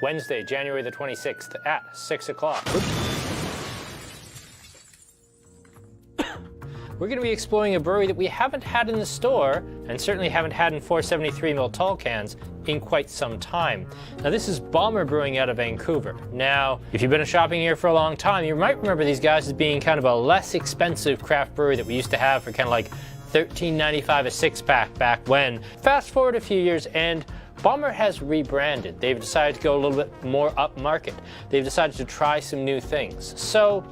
Wednesday, January the 26th at 6 o'clock. We're going to be exploring a brewery that we haven't had in the store, and certainly haven't had in 473ml tall cans, in quite some time. Now this is Bomber Brewing out of Vancouver. Now, if you've been shopping here for a long time, you might remember these guys as being kind of a less expensive craft brewery that we used to have for kind of like $13.95 a six-pack back when. Fast forward a few years and Bomber has rebranded. They've decided to go a little bit more upmarket. They've decided to try some new things. So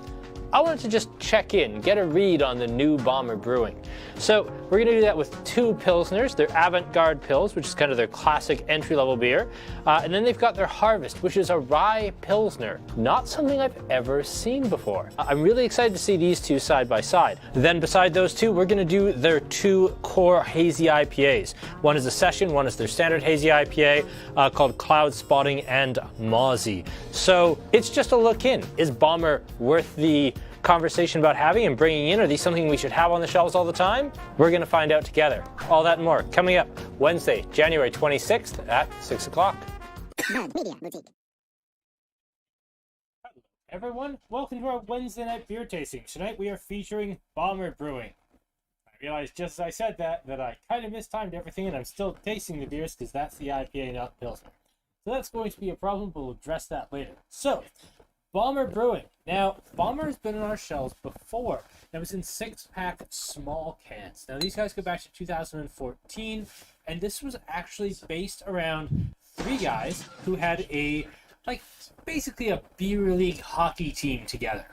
I wanted to just check in, get a read on the new Bomber Brewing. So we're going to do that with two Pilsners, their Avant-Garde Pils, which is kind of their classic entry-level beer. And then they've got their Harvest, which is a Rye Pilsner. Not something I've ever seen before. I'm really excited to see these two side by side. Then beside those two, we're going to do their two core hazy IPAs. One is a session, one is their standard hazy IPA called Cloud Spotting and Mauzy. So it's just a look in. Is Bomber worth the conversation about having and bringing in? Are these something we should have on the shelves all the time? We're going to find out together. All that and more coming up Wednesday, January 26th at 6 o'clock. Hello everyone, welcome to our Wednesday night beer tasting. Tonight we are featuring Bomber Brewing. I realized just as I said that I kind of mistimed everything and I'm still tasting the beers because that's the IPA, not the Pilsner. So that's going to be a problem, but we'll address that later. So, Bomber Brewing. Now, Bomber has been on our shelves before. That was in 6-pack small cans. Now, these guys go back to 2014, and this was actually based around three guys who had basically a beer league hockey team together.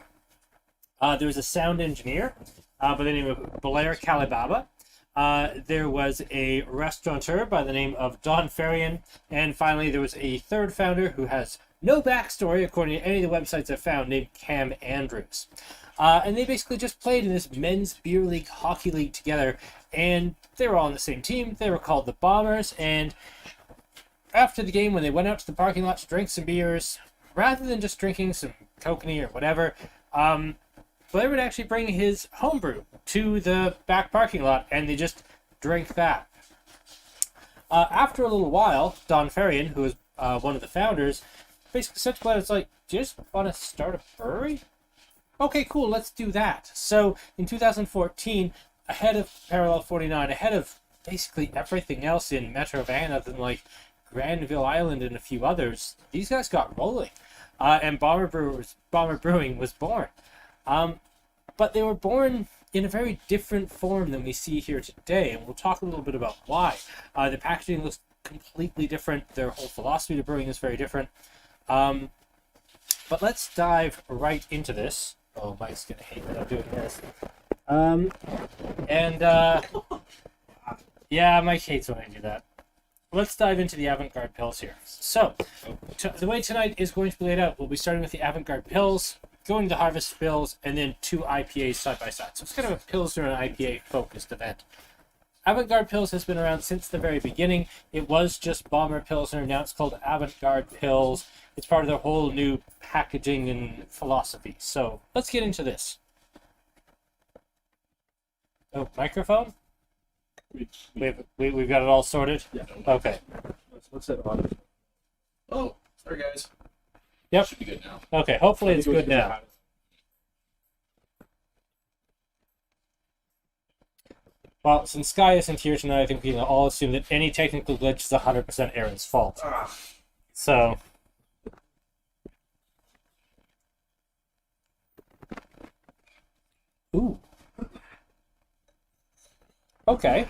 There was a sound engineer by the name of Blair Calibaba. There was a restaurateur by the name of Don Farian, and finally there was a third founder who has no backstory, according to any of the websites I've found, named Cam Andrews. And they basically just played in this men's beer league, hockey league together, and they were all on the same team. They were called the Bombers, and after the game, when they went out to the parking lot to drink some beers, rather than just drinking some kokanee or whatever, Blair would actually bring his homebrew to the back parking lot, and they just drink that. After a little while, Don Farian, who was one of the founders, basically said to Blair, it's like, do you just want to start a brewery? Okay, cool, let's do that. So in 2014, ahead of Parallel 49, ahead of basically everything else in Metro Van other than like Granville Island and a few others, these guys got rolling. And Bomber Brewing was born. But they were born in a very different form than we see here today, and we'll talk a little bit about why. The packaging looks completely different. Their whole philosophy to brewing is very different. But let's dive right into this. Oh, Mike's gonna hate that I'm doing this. Yeah, Mike hates when I do that. Let's dive into the Avant-Garde Pils here. So, the way tonight is going to be laid out, we'll be starting with the Avant-Garde Pils, going to Harvest Pils, and then two IPAs side by side. So it's kind of a Pilsner and IPA focused event. Avant-Garde Pils has been around since the very beginning. It was just Bomber Pilsner, now it's called Avant-Garde Pils. It's part of their whole new packaging and philosophy. So let's get into this. Oh, microphone? We've got it all sorted? Yeah. Okay. Let's set it on. Oh, sorry guys. Yep. Should be good now. Okay, hopefully it's good now. Well, since Sky isn't here tonight, I think we can all assume that any technical glitch is 100% Aaron's fault. So, ooh. Okay.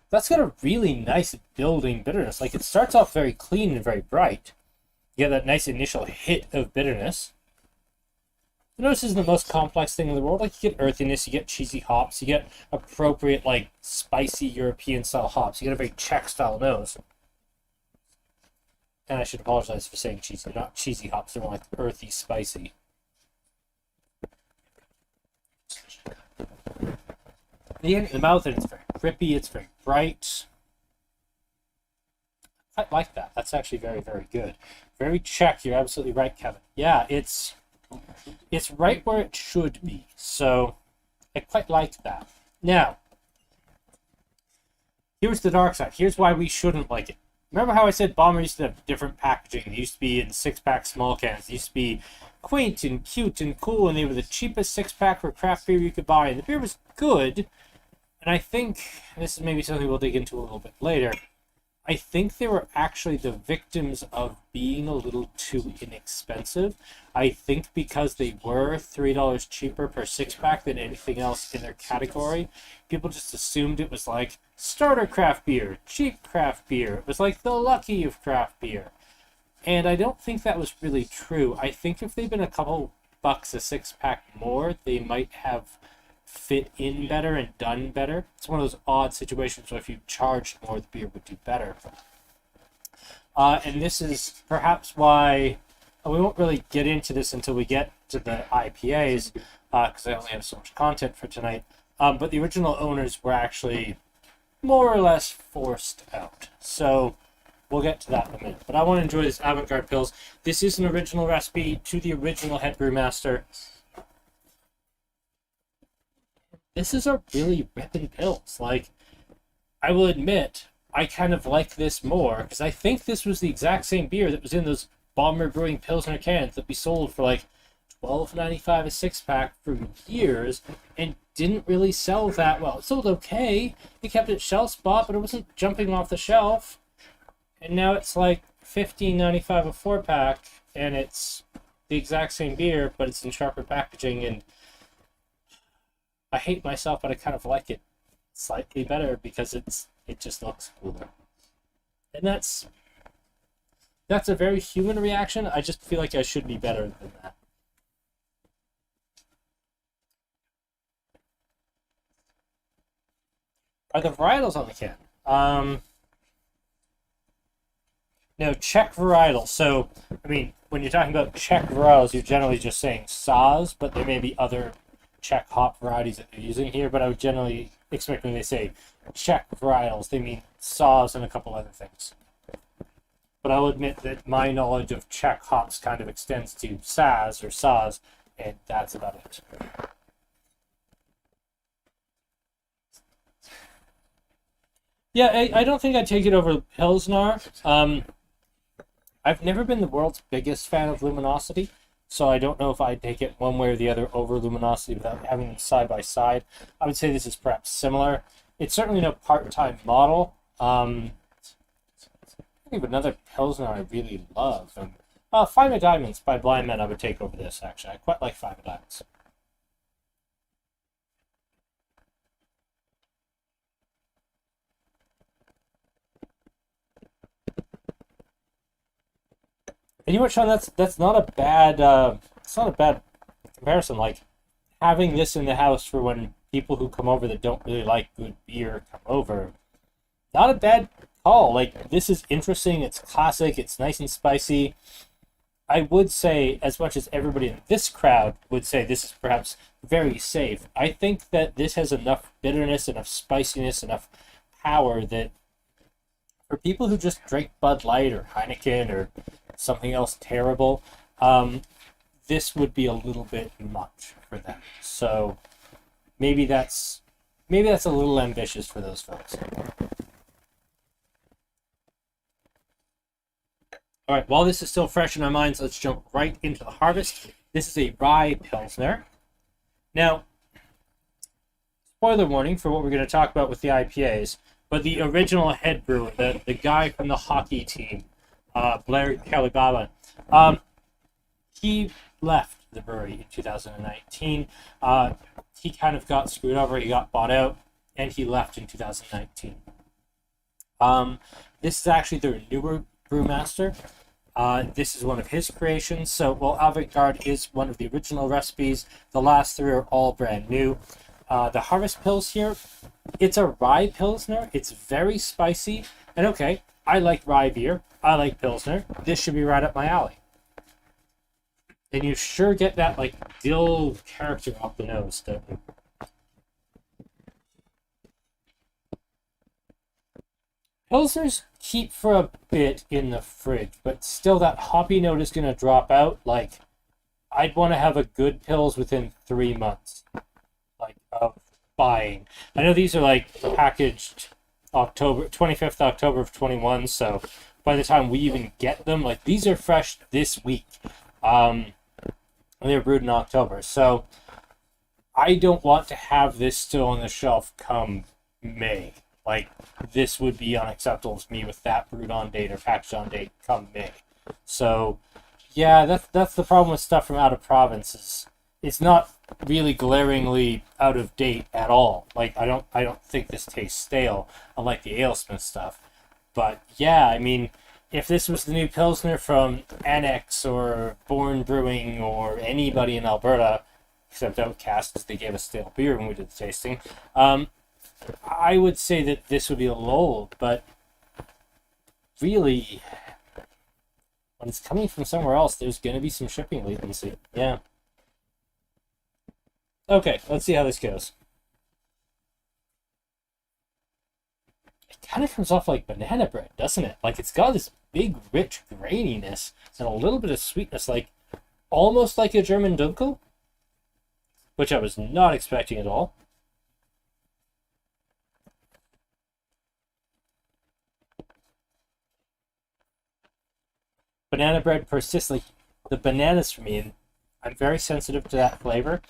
That's got a really nice building bitterness. Like, it starts off very clean and very bright. You get that nice initial hit of bitterness. Notice this isn't the most complex thing in the world. Like, you get earthiness, you get cheesy hops, you get appropriate, like, spicy European-style hops. You get a very Czech-style nose. And I should apologize for saying cheesy. They're not cheesy hops, they're more like earthy, spicy. You get it in the mouth, and it's very drippy, it's very bright. I like that. That's actually very, very good. Very Czech. You're absolutely right, Kevin. Yeah, it's right where it should be. So I quite like that. Now, here's the dark side. Here's why we shouldn't like it. Remember how I said Bomber used to have different packaging? They used to be in 6-pack small cans. They used to be quaint and cute and cool, and they were the cheapest 6-pack for craft beer you could buy. And the beer was good, and I think, and this is maybe something we'll dig into a little bit later, I think they were actually the victims of being a little too inexpensive. I think because they were $3 cheaper per 6-pack than anything else in their category, people just assumed it was like starter craft beer, cheap craft beer. It was like the Lucky of craft beer. And I don't think that was really true. I think if they'd been a couple bucks a 6-pack more, they might have fit in better and done better. It's one of those odd situations where if you charged more, the beer would do better. And this is perhaps why we won't really get into this until we get to the IPAs, because I only have so much content for tonight. But the original owners were actually more or less forced out. So we'll get to that in a minute. But I want to enjoy this Avant-Garde Pils. This is an original recipe to the original head brewmaster. This is a really ripping Pils. Like, I will admit, I kind of like this more, because I think this was the exact same beer that was in those Bomber Brewing Pilsner cans that we sold for like $12.95 a 6-pack for years, and didn't really sell that well. It sold okay. It kept its shelf spot, but it wasn't jumping off the shelf. And now it's like $15.95 a 4-pack, and it's the exact same beer, but it's in sharper packaging, and I hate myself, but I kind of like it slightly better because it just looks cooler. And that's a very human reaction. I just feel like I should be better than that. Are the varietals on the can? No, Czech varietal. So, I mean, when you're talking about Czech varietals, you're generally just saying Saz, but there may be other Czech hop varieties that they're using here, but I would generally expect when they say Czech varietals, they mean Saz and a couple other things. But I'll admit that my knowledge of Czech hops kind of extends to Saz or Saz, and that's about it. Yeah, I don't think I'd take it over Pilsner. I've never been the world's biggest fan of Luminosity, so I don't know if I'd take it one way or the other over Luminosity without having them side by side. I would say this is perhaps similar. It's certainly no part-time model. I think of another Pilsner I really love. Five of Diamonds by Blind Men I would take over this, actually. I quite like Five of Diamonds. And you know what, Sean? That's not a bad it's not a bad comparison. Like having this in the house for when people who come over that don't really like good beer come over. Not a bad call. Like this is interesting. It's classic. It's nice and spicy. I would say, as much as everybody in this crowd would say this is perhaps very safe, I think that this has enough bitterness, enough spiciness, enough power that for people who just drink Bud Light or Heineken or something else terrible, this would be a little bit much for them. So maybe that's a little ambitious for those folks. All right, while this is still fresh in our minds, let's jump right into the harvest. This is a Rye Pilsner. Now, spoiler warning for what we're going to talk about with the IPAs, but the original head brewer, the guy from the hockey team, Blair Kalibaba, he left the brewery in 2019. He kind of got screwed over. He got bought out, and he left in 2019. This is actually their newer brewmaster. This is one of his creations. So, while Avant-Garde is one of the original recipes, the last three are all brand new. The Harvest Pils here, it's a rye Pilsner. It's very spicy. And okay, I like rye beer. I like Pilsner. This should be right up my alley. And you sure get that, like, dill character off the nose, don't you? Pilsners keep for a bit in the fridge, but still that hoppy note is going to drop out. Like, I'd want to have a good Pils within 3 months, like, of buying. I know these are like packaged October 25th October of 21, so by the time we even get them, like these are fresh this week. And they were brewed in October. So I don't want to have this still on the shelf come May. Like, this would be unacceptable to me with that brewed on date or packaged on date come May. So, yeah, that's the problem with stuff from out of province. Is it's not really glaringly out of date at all. Like, I don't think this tastes stale, unlike the AleSmith stuff. But yeah, I mean, if this was the new Pilsner from Annex or Born Brewing or anybody in Alberta, except Outcast, because they gave us stale beer when we did the tasting, I would say that this would be a little old, but really, when it's coming from somewhere else, there's going to be some shipping latency. Yeah. Okay, let's see how this goes. It kind of comes off like banana bread, doesn't it? Like, it's got this big, rich graininess and a little bit of sweetness, like almost like a German Dunkel, which I was not expecting at all. Banana bread persists, like the bananas for me, and I'm very sensitive to that flavor,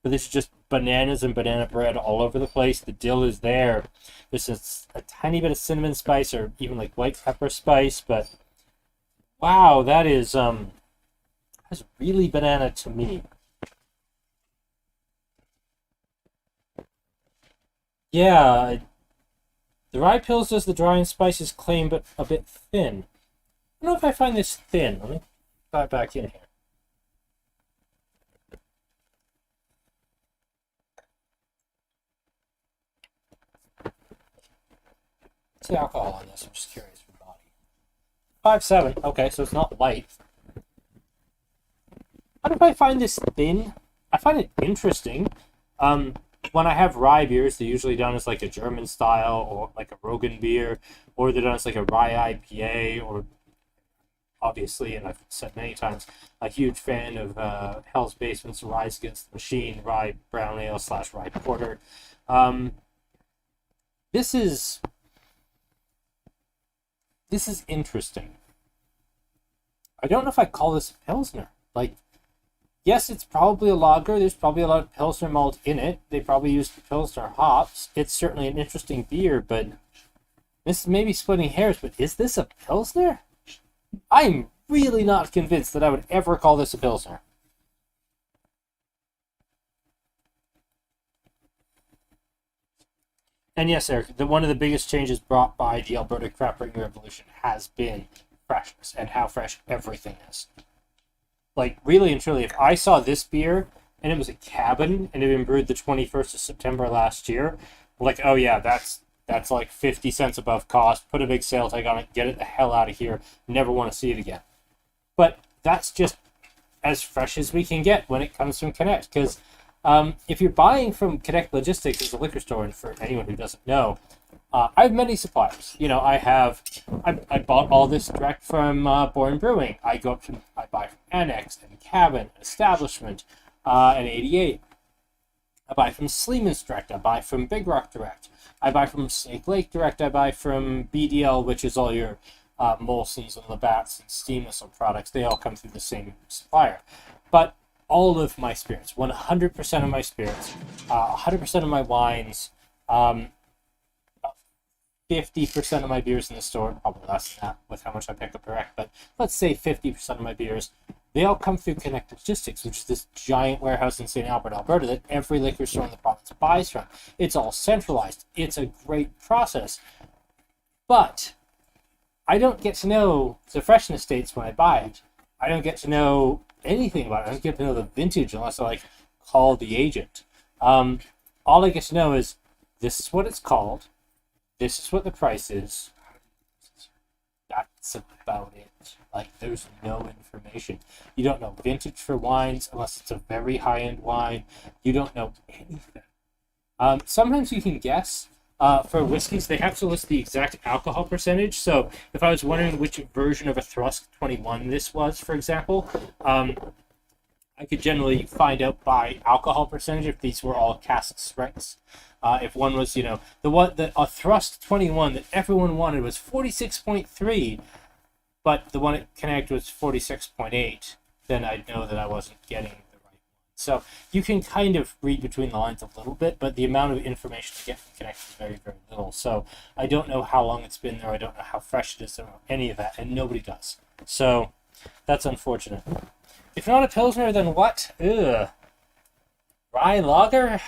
but this is just bananas and banana bread all over the place. The dill is there. There's just a tiny bit of cinnamon spice or even like white pepper spice, but wow, that's really banana to me. Yeah, the Rye Pilsner does the dry and spices claim, but a bit thin. I don't know if I find this thin. Let me try it back in here. What's the alcohol on this? I'm just curious for body. 5.7. Okay, so it's not light. How do I find this thin? I find it interesting. When I have rye beers, they're usually done as like a German style or like a Rogan beer, or they're done as like a rye IPA, or obviously, and I've said many times, a huge fan of Hell's Basement's Rise Against the Machine rye brown ale / rye porter. This is interesting. I don't know if I call this a Pilsner. Like, yes, it's probably a lager. There's probably a lot of Pilsner malt in it. They probably used the Pilsner hops. It's certainly an interesting beer, but this may be splitting hairs, but is this a Pilsner? I'm really not convinced that I would ever call this a Pilsner. And yes, Eric, one of the biggest changes brought by the Alberta craft brewing revolution has been freshness and how fresh everything is. Like, really and truly, if I saw this beer and it was a cabin and it had been brewed the 21st of September last year, like, oh yeah, that's like 50 cents above cost, put a big sale tag on it, get it the hell out of here, never want to see it again. But that's just as fresh as we can get when it comes from Connect, because if you're buying from Connect Logistics as a liquor store, and for anyone who doesn't know, I have many suppliers. You know, I bought all this direct from Born Brewing. I buy from Annex and Cabin, Establishment, and 88. I buy from Sleeman's Direct. I buy from Big Rock Direct. I buy from Snake Lake Direct. I buy from BDL, which is all your Molson's and Labatt's and Steam Missile products. They all come through the same supplier. But all of my spirits, 100% of my spirits, 100% of my wines, 50% of my beers in the store, probably less than that with how much I pick up direct, but let's say 50% of my beers, they all come through Connect Logistics, which is this giant warehouse in St. Albert, Alberta that every liquor store in the province buys from. It's all centralized. It's a great process. But I don't get to know the freshness dates when I buy it. I don't get to know anything about it. I don't get to know the vintage unless I call the agent. All I get to know is this is what it's called. This is what the price is. That's about it. Like, there's no information. You don't know vintage for wines unless it's a very high-end wine. You don't know anything. Sometimes you can guess. For whiskeys, they have to list the exact alcohol percentage. So if I was wondering which version of a Thrusk 21 this was, for example, I I could generally find out by alcohol percentage if these were all cask strengths. If one was, a Thrust 21 that everyone wanted was 46.3, but the one at Connect was 46.8, then I'd know that I wasn't getting the right one. So you can kind of read between the lines a little bit, but the amount of information to get from Connect is very, very little. So I don't know how long it's been there. I don't know how fresh it is or any of that, and nobody does. So that's unfortunate. If not a Pilsner, then what? Ugh. Rye Lager?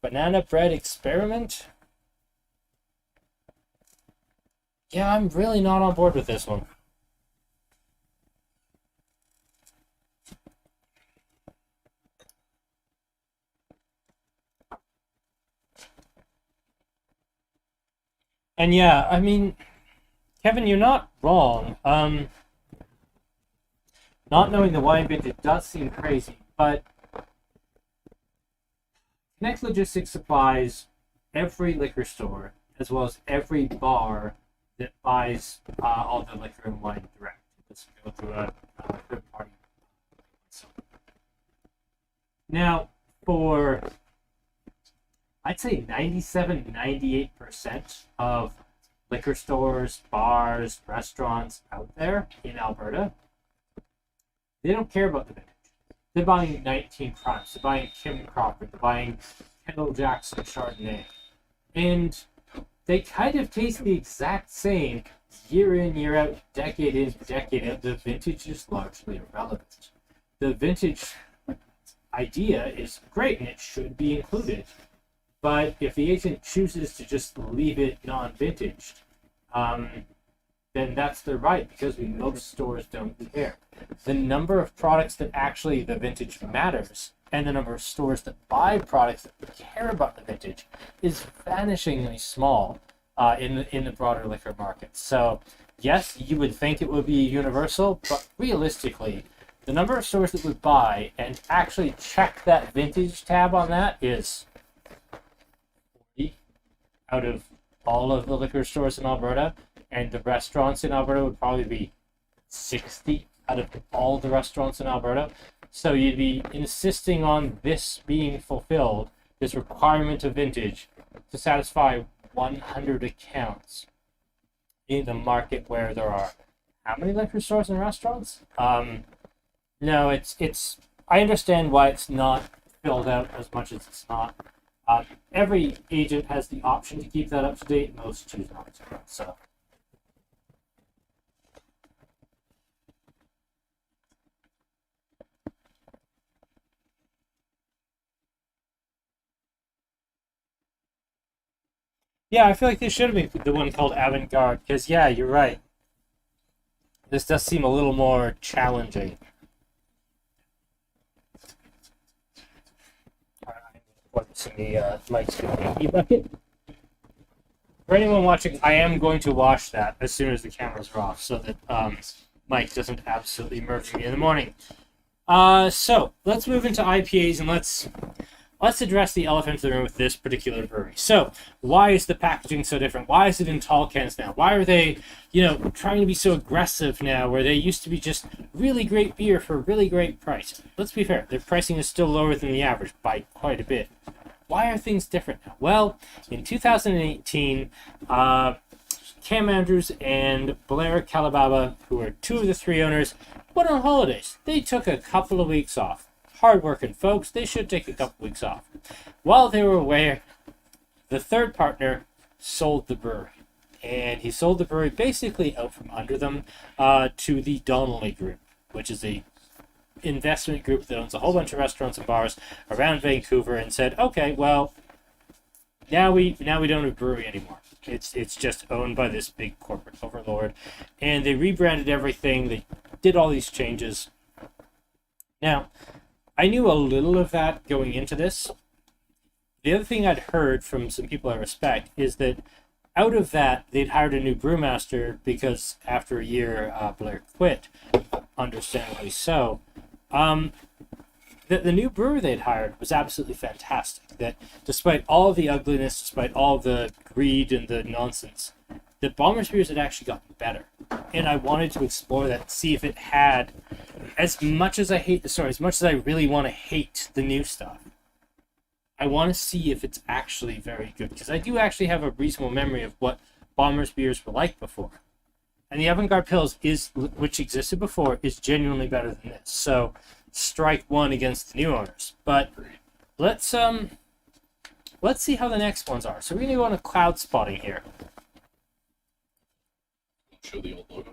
Banana Bread Experiment? Yeah, I'm really not on board with this one. And yeah, I mean, Kevin, you're not wrong. Not knowing the wine vintage does seem crazy, but Connect Logistics supplies every liquor store as well as every bar that buys all the liquor and wine direct. Let's go through a third party. Now, for I'd say 97-98% of liquor stores, bars, restaurants out there in Alberta, they don't care about the vintage. They're buying 19 Crimes, they're buying Kim Crawford, they're buying Kendall Jackson Chardonnay. And they kind of taste the exact same year in, year out, decade in, decade out. The vintage is largely irrelevant. The vintage idea is great and it should be included. But if the agent chooses to just leave it non-vintage, then that's their right, because most stores don't care. The number of products that actually the vintage matters, and the number of stores that buy products that care about the vintage, is vanishingly small in the broader liquor market. So yes, you would think it would be universal, but realistically, the number of stores that would buy and actually check that vintage tab on that is 40 out of all of the liquor stores in Alberta, and the restaurants in Alberta would probably be 60 out of all the restaurants in Alberta. So you'd be insisting on this being fulfilled, this requirement of vintage, to satisfy 100 accounts in the market where there are how many liquor stores and restaurants? No, it's. I understand why it's not filled out as much as it's not. Every agent has the option to keep that up to date. Most choose not to. So. Yeah, I feel like this should have been the one called Avant-Garde, because yeah, you're right. This does seem a little more challenging. What's in the Mike's bucket? For anyone watching, I am going to wash that as soon as the cameras are off, so that Mike doesn't absolutely murder me in the morning. So let's move into IPAs and let's address the elephant in the room with this particular brewery. So, why is the packaging so different? Why is it in tall cans now? Why are they, trying to be so aggressive now, where they used to be just really great beer for a really great price? Let's be fair, their pricing is still lower than the average by quite a bit. Why are things different now? Well, in 2018, Cam Andrews and Blair Calababa, who are two of the three owners, went on holidays. They took a couple of weeks off. Hard-working folks, they should take a couple weeks off. While they were away, the third partner sold the brewery. And he sold the brewery basically out from under them to the Donnelly Group, which is a investment group that owns a whole bunch of restaurants and bars around Vancouver, and said, okay, well, now we don't have a brewery anymore. It's just owned by this big corporate overlord. And they rebranded everything. They did all these changes. Now, I knew a little of that going into this. The other thing I'd heard from some people I respect is that out of that, they'd hired a new brewmaster because after a year, Blair quit, understandably so. The new brewer they'd hired was absolutely fantastic. That despite all the ugliness, despite all the greed and the nonsense, the Bomber's beers had actually gotten better. and I wanted to explore that, see if it had, as much as I hate the story, as much as I really want to hate the new stuff, I want to see if it's actually very good, because I do actually have a reasonable memory of what Bomber's beers were like before. And the Avant-Garde Pils, which existed before, is genuinely better than this. So, strike one against the new owners. But let's see how the next ones are. So we're going to go on a cloud spotting here. Show the old logo.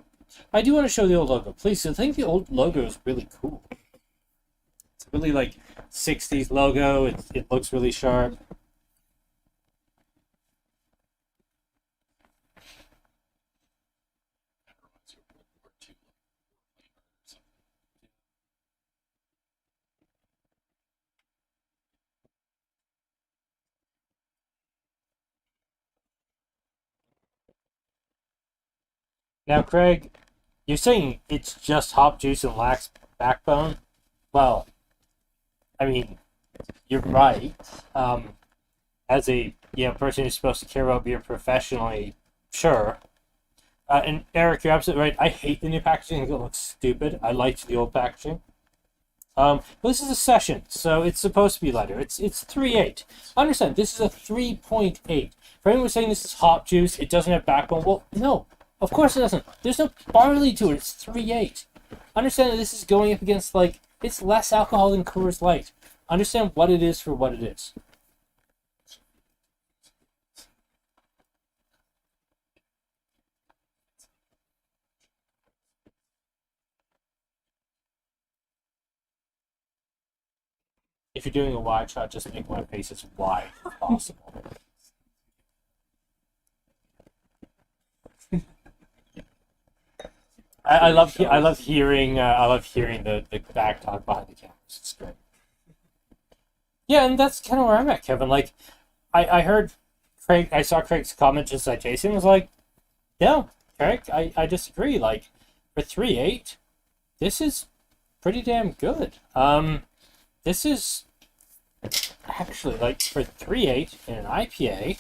I do want to show the old logo, please. I think the old logo is really cool. It's really like 60s logo. It looks really sharp. Now, Craig, you're saying it's just hop juice and lacks backbone? Well, I mean, you're right. As a person who's supposed to care about beer professionally, sure. And Eric, you're absolutely right. I hate the new packaging. I think it looks stupid. I liked the old packaging. But this is a session, so it's supposed to be lighter. It's 3.8. Understand, this is a 3.8. For anyone saying this is hop juice, it doesn't have backbone, well, no. Of course it doesn't. There's no barley to it. It's 3.8. Understand that this is going up against, like, it's less alcohol than Coors Light. Understand what it is for what it is. If you're doing a wide shot, just make my face as wide as possible. I love hearing the back talk behind the cameras. It's great. Yeah, and that's kind of where I'm at, Kevin. Like, I heard Craig. I saw Craig's comment just at Jason. Was like, no, Craig, I disagree. Like, for 3.8, this is pretty damn good. This is actually, like, for 3.8 in an IPA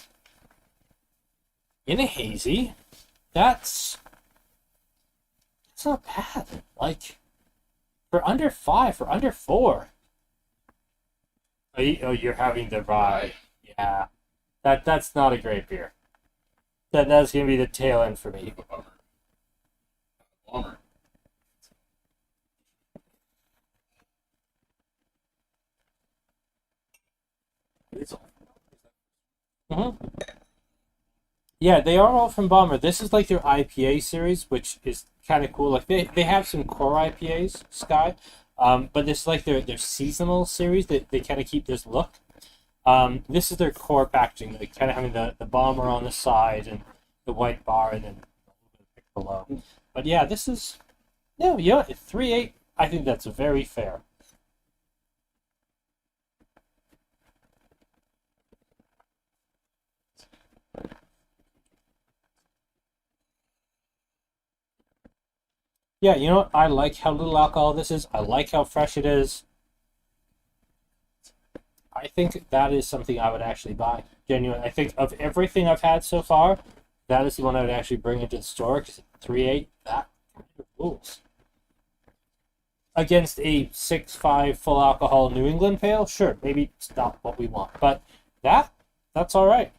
in a hazy, that's not bad. Like, for under 5, for under 4. Oh, you're having the rye. Yeah. That's not a great beer. That's gonna be the tail end for me. Bomber. Mm-hmm. Yeah, they are all from Bomber. This is like their IPA series, which is kind of cool. Like they have some core IPAs, Sky, but this is like their seasonal series. They kind of keep this look. This is their core packaging. Like kind of having the Bomber on the side and the white bar, and then a little bit below. But yeah, this is 3.8. I think that's very fair. Yeah, you know what? I like how little alcohol this is. I like how fresh it is. I think that is something I would actually buy. Genuinely. I think of everything I've had so far, that is the one I would actually bring into the store, because 3.8, that kind of rules. Against a 6.5 full alcohol New England pale, sure, maybe it's not what we want. But that's alright.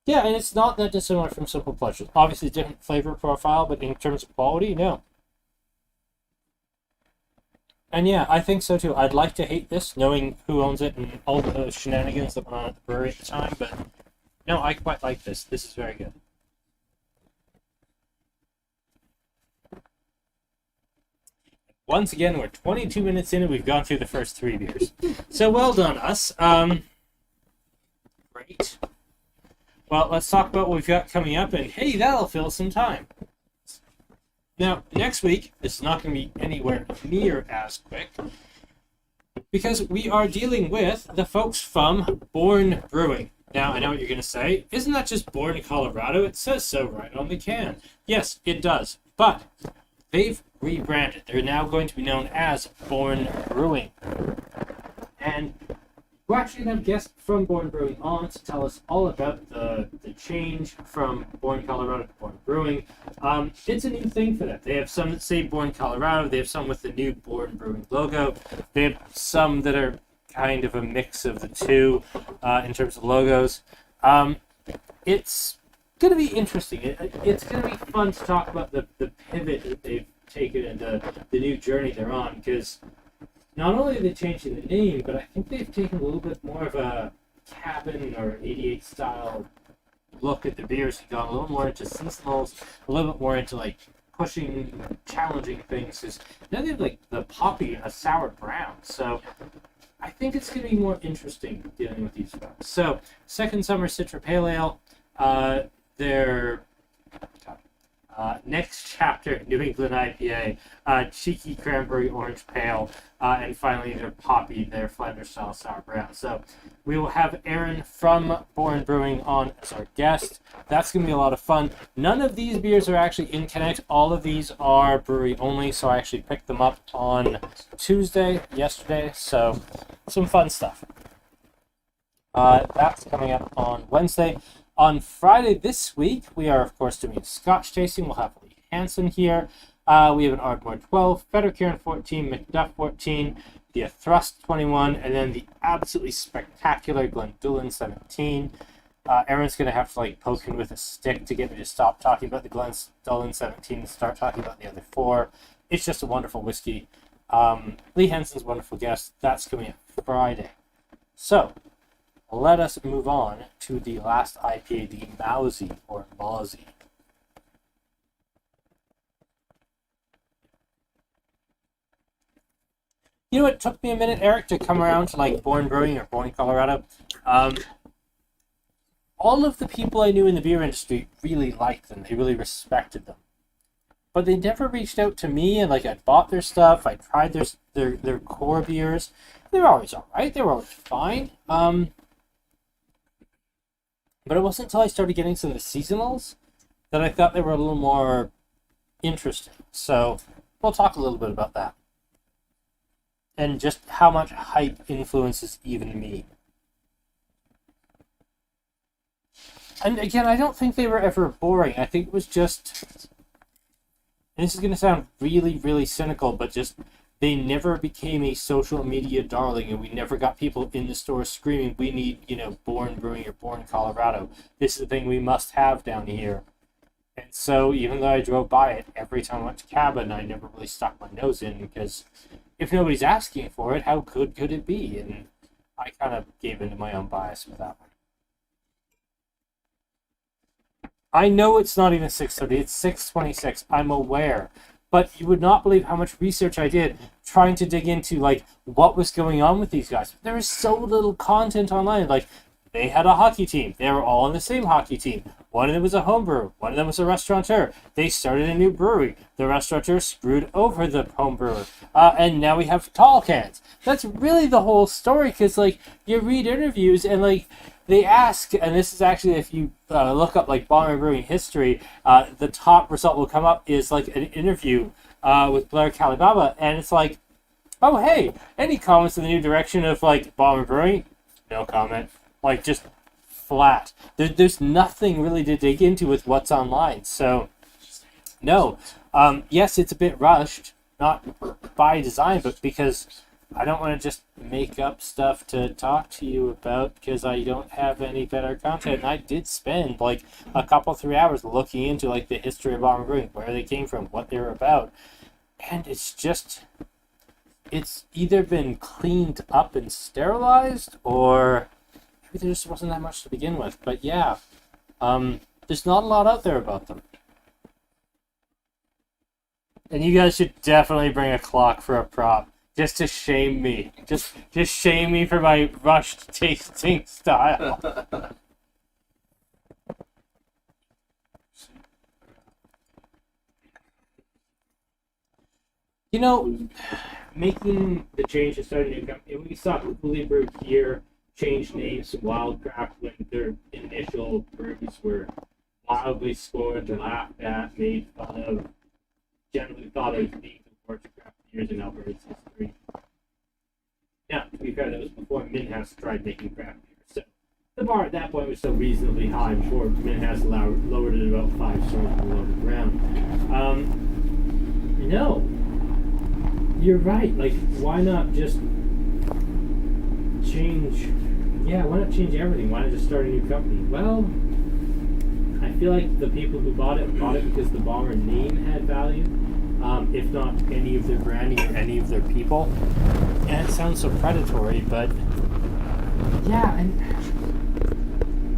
Yeah, and it's not that dissimilar from Simple Pleasures. Obviously, different flavor profile, but in terms of quality, no. And yeah, I think so too. I'd like to hate this, knowing who owns it and all the shenanigans that went on at the brewery at the time, but no, I quite like this. This is very good. Once again, we're 22 minutes in and we've gone through the first 3 beers. So well done, us. Great. Well, let's talk about what we've got coming up, and hey, that'll fill some time. Now, next week, this is not going to be anywhere near as quick, because we are dealing with the folks from Bomber Brewing. Now, I know what you're going to say. Isn't that just born in Colorado? It says so right on the can. Yes, it does. But they've rebranded. They're now going to be known as Bomber Brewing. And we're actually going to have a guest from Born Brewing on to tell us all about the change from Born Colorado to Born Brewing. It's a new thing for them. They have some that say Born Colorado. They have some with the new Born Brewing logo. They have some that are kind of a mix of the two in terms of logos. It's going to be interesting. It's going to be fun to talk about the pivot that they've taken and the new journey they're on, because not only are they changing the name, but I think they've taken a little bit more of a cabin or 88 style look at the beers and gone a little more into seasonals, a little bit more into like pushing, challenging things. Because now they have like the poppy and a sour brown. So I think it's going to be more interesting dealing with these folks. So, Second Summer Citra Pale Ale, their Next Chapter New England IPA, Cheeky Cranberry Orange Pale, and finally their Poppy, their Flanders Style Sour Brown. So, we will have Aaron from Born Brewing on as our guest. That's going to be a lot of fun. None of these beers are actually in Connect. All of these are brewery only, so I actually picked them up on Tuesday, yesterday, so some fun stuff. That's coming up on Wednesday. On Friday this week, we are, of course, doing Scotch tasting. We'll have Lee Hansen here. We have an Ardmore 12, Fettercairn 14, Macduff 14, the Thrust 21, and then the absolutely spectacular Glendullan 17. Aaron's going to have to like poke him with a stick to get me to stop talking about the Glendullan 17 and start talking about the other four. It's just a wonderful whiskey. Lee Hansen's a wonderful guest. That's coming up Friday. So, let us move on to the last IPA, the Mauzy or Mauzy. You know, it took me a minute, Eric, to come around to like Born Brewing or Born Colorado. All of the people I knew in the beer industry really liked them. They really respected them. But they never reached out to me, and like I bought their stuff, I tried their core beers. They were always alright, they were always fine. But it wasn't until I started getting some of the seasonals that I thought they were a little more interesting. So we'll talk a little bit about that. And just how much hype influences even me. And again, I don't think they were ever boring. I think it was just... And this is going to sound really, really cynical, but just they never became a social media darling, and we never got people in the store screaming, we need, Born Brewing or Born Colorado. This is the thing we must have down here. And so even though I drove by it every time I went to Cabin, I never really stuck my nose in, because if nobody's asking for it, how good could it be? And I kind of gave into my own bias with that one. I know it's not even 6:30, it's 6:26, I'm aware. But you would not believe how much research I did trying to dig into, what was going on with these guys. There is so little content online. They had a hockey team. They were all on the same hockey team. One of them was a home brewer. One of them was a restaurateur. They started a new brewery. The restaurateur screwed over the home brewer. And now we have tall cans. That's really the whole story, because, you read interviews and, they ask, and this is actually, if you look up Bomber Brewing history, the top result will come up is an interview with Blair Calibaba, and it's oh hey, any comments in the new direction of Bomber Brewing? No comment. Just flat. There's nothing really to dig into with what's online. So no, yes, it's a bit rushed, not by design, but because I don't want to just make up stuff to talk to you about, because I don't have any better content. And I did spend a couple 3 hours looking into the history of Bomber Brewing, where they came from, what they were about. And it's either been cleaned up and sterilized, or maybe there just wasn't that much to begin with. But yeah, there's not a lot out there about them. And you guys should definitely bring a clock for a prop. Just to shame me. Just shame me for my rushed tasting style. Making the change to start a new company, we saw Cooley Brew here change names to Wildcraft when their initial brews were wildly scored, laughed at, made fun of, generally thought of being the worst craft beers in Alberta's history. Now, to be fair, that was before before Mint tried making craft beer. So the bar at that point was still reasonably high before Mint lowered it about 5 stars below the ground. No, you're right. Like, why not just change? Yeah, why not change everything? Why not just start a new company? Well, I feel like the people who bought it because the Bomber name had value, if not any of their branding or any of their people. And it sounds so predatory, but yeah, and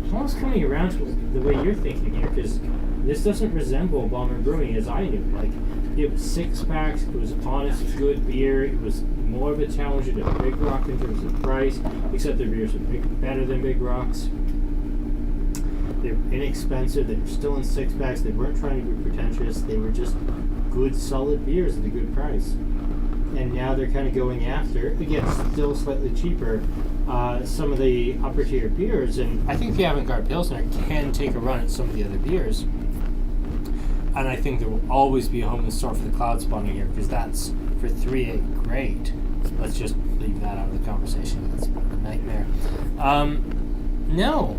I'm almost coming around to the way you're thinking here, because this doesn't resemble Bomber Brewing as I knew. Like, it was 6-packs, it was honest, good beer, it was more of a challenger to Big Rock in terms of price, except their beers were better than Big Rock's. They were inexpensive, they were still in 6-packs, they weren't trying to be pretentious, they were just good, solid beers at a good price. And now they're kind of going after, again, still slightly cheaper, some of the upper tier beers, and I think the Avant-Garde Pilsner can take a run at some of the other beers. And I think there will always be a home in store for the cloud spawning here, because that's for 3.8 great. Let's just leave that out of the conversation. That's a nightmare. No.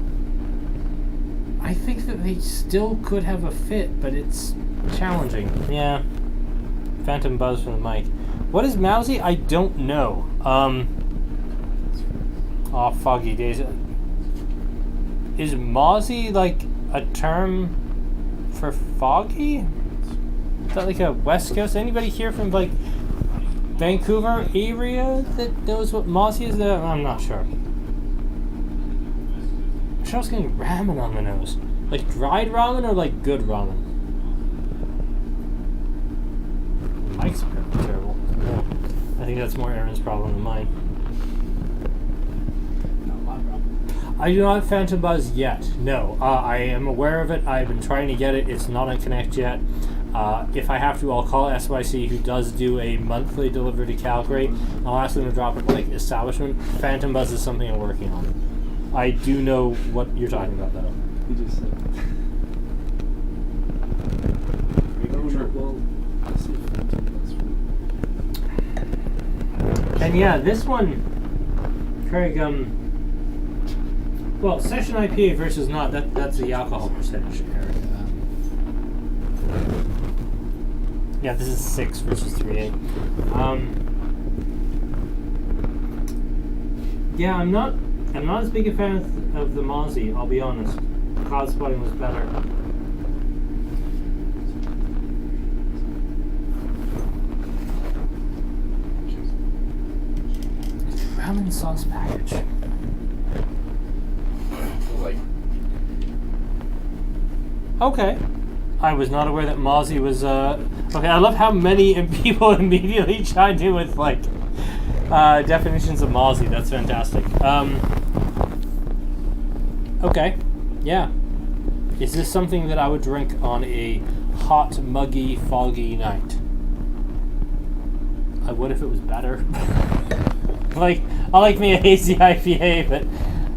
I think that they still could have a fit, but it's challenging. Yeah. Phantom buzz from the mic. What is Mauzy? I don't know. Oh, foggy days. Is Mauzy like a term for foggy? Is that like a West Coast? Anybody here from like Vancouver area that knows what Mauzy is? I'm not sure. I'm sure I was getting ramen on the nose. Like dried ramen or like good ramen? Mike's terrible. Yeah. I think that's more Aaron's problem than mine. Not my problem. I do not have Phantom Buzz yet. No, I am aware of it. I've been trying to get it. It's not on Connect yet. If I have to, I'll call SYC, who does do a monthly delivery to Calgary. I'll ask them to drop it like establishment. Phantom Buzz is something I'm working on. I do know what you're talking about, though. You just said. Well, I see And yeah, this one, Craig, well, session IPA versus not, that's the alcohol percentage, Eric. Yeah, this is 6 versus 3.8. Yeah, I'm not as big a fan of the Mauzy, I'll be honest. Cloud spotting was better. Ramen sauce package. Okay. I was not aware that Mauzy was, okay, I love how many people immediately chimed in with, like, definitions of Mauzy. That's fantastic. Okay. Yeah. Is this something that I would drink on a hot, muggy, foggy night? I would if it was better. Like, I like me a hazy IPA, but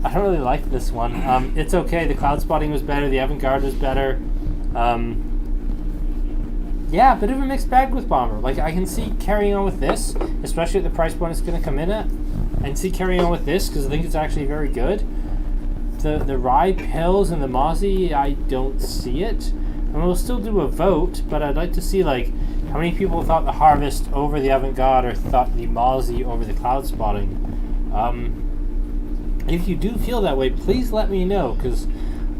I don't really like this one. It's okay. The cloud spotting was better. The Avant-Garde was better. Yeah, a bit of a mixed bag with Bomber. Like, I can see carrying on with this, especially at the price point it's going to come in at, and see carrying on with this because I think it's actually very good. The Rye Pills and the Mauzy, I don't see it. And we'll still do a vote, but I'd like to see, like, how many people thought the Harvest over the Avant-Garde or thought the Mauzy over the Cloud Spotting. If you do feel that way, please let me know, because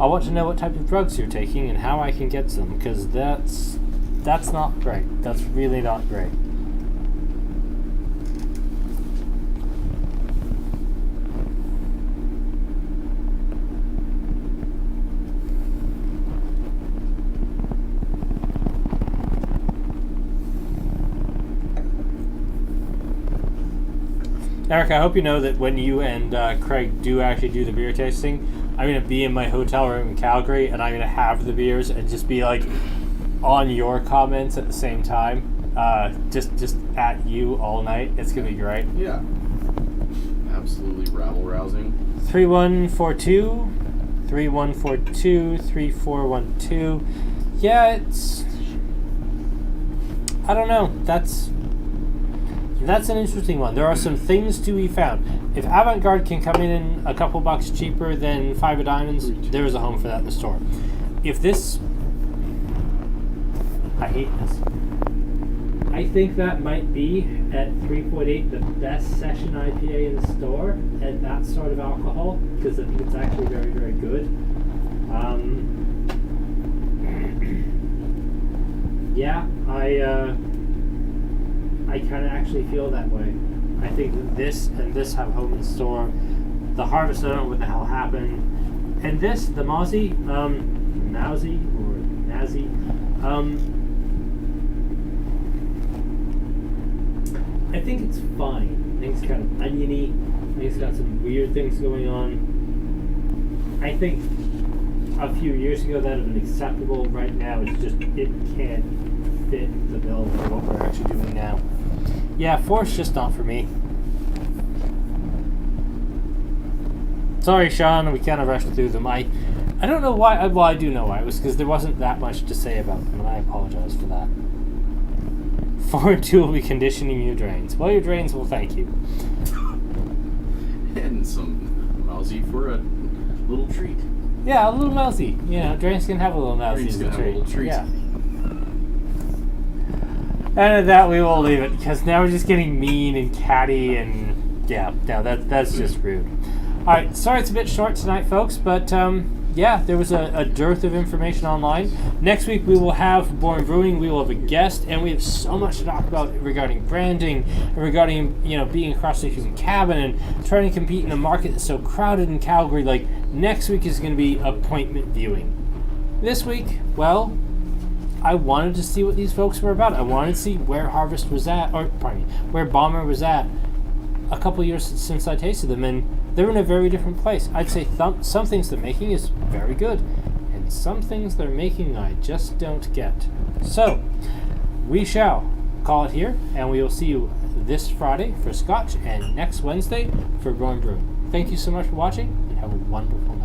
I want to know what type of drugs you're taking and how I can get some, because that's not great. That's really not great. Eric, I hope you know that when you and Craig do actually do the beer tasting, I'm going to be in my hotel room in Calgary and I'm going to have the beers and just be like on your comments at the same time. Just at you all night. It's going to be great. Yeah. Absolutely rabble-rousing. 3142, 3142, 3412. Yeah, it's... I don't know. That's... That's an interesting one. There are some things to be found. If Avant-Garde can come in a couple bucks cheaper than Five of Diamonds, there is a home for that in the store. If this... I hate this. I think that might be, at 3.8, the best session IPA in the store at that sort of alcohol, because I think it's actually very, very good. Yeah, I kind of actually feel that way. I think that this and this have home in store. The Harvest, I don't know what the hell happened. And this, the Mauzy, Mauzy or Nazi, I think it's fine. I think it's kind of oniony. I think it's got some weird things going on. I think a few years ago that would have been acceptable. Right now, it's just, it can't fit the bill for what we're actually doing now. Yeah, 4's just not for me. Sorry, Sean, we kind of rushed through them. I don't know why. Well, I do know why. It was because there wasn't that much to say about them, and I apologize for that. 4 and 2 will be conditioning your drains. Well, your drains will thank you. And some Mauzy for a little treat. Yeah, a little mousy. Yeah, drains can have a little mousy as a treat. Yeah. And at that, we will leave it, because now we're just getting mean and catty, and yeah, no, that's just rude. Alright, sorry it's a bit short tonight, folks, but yeah, there was a dearth of information online. Next week, we will have Bomber Brewing, we will have a guest, and we have so much to talk about regarding branding, and regarding, you know, being across the human cabin, and trying to compete in a market that's so crowded in Calgary. Like, next week is going to be appointment viewing. This week, well, I wanted to see what these folks were about. I wanted to see where Harvest was at, or pardon me, where Bomber was at a couple years since I tasted them, and they're in a very different place. I'd say some things they're making is very good, and some things they're making I just don't get. So, we shall call it here, and we will see you this Friday for Scotch, and next Wednesday for Bomber Brewing. Thank you so much for watching, and have a wonderful night.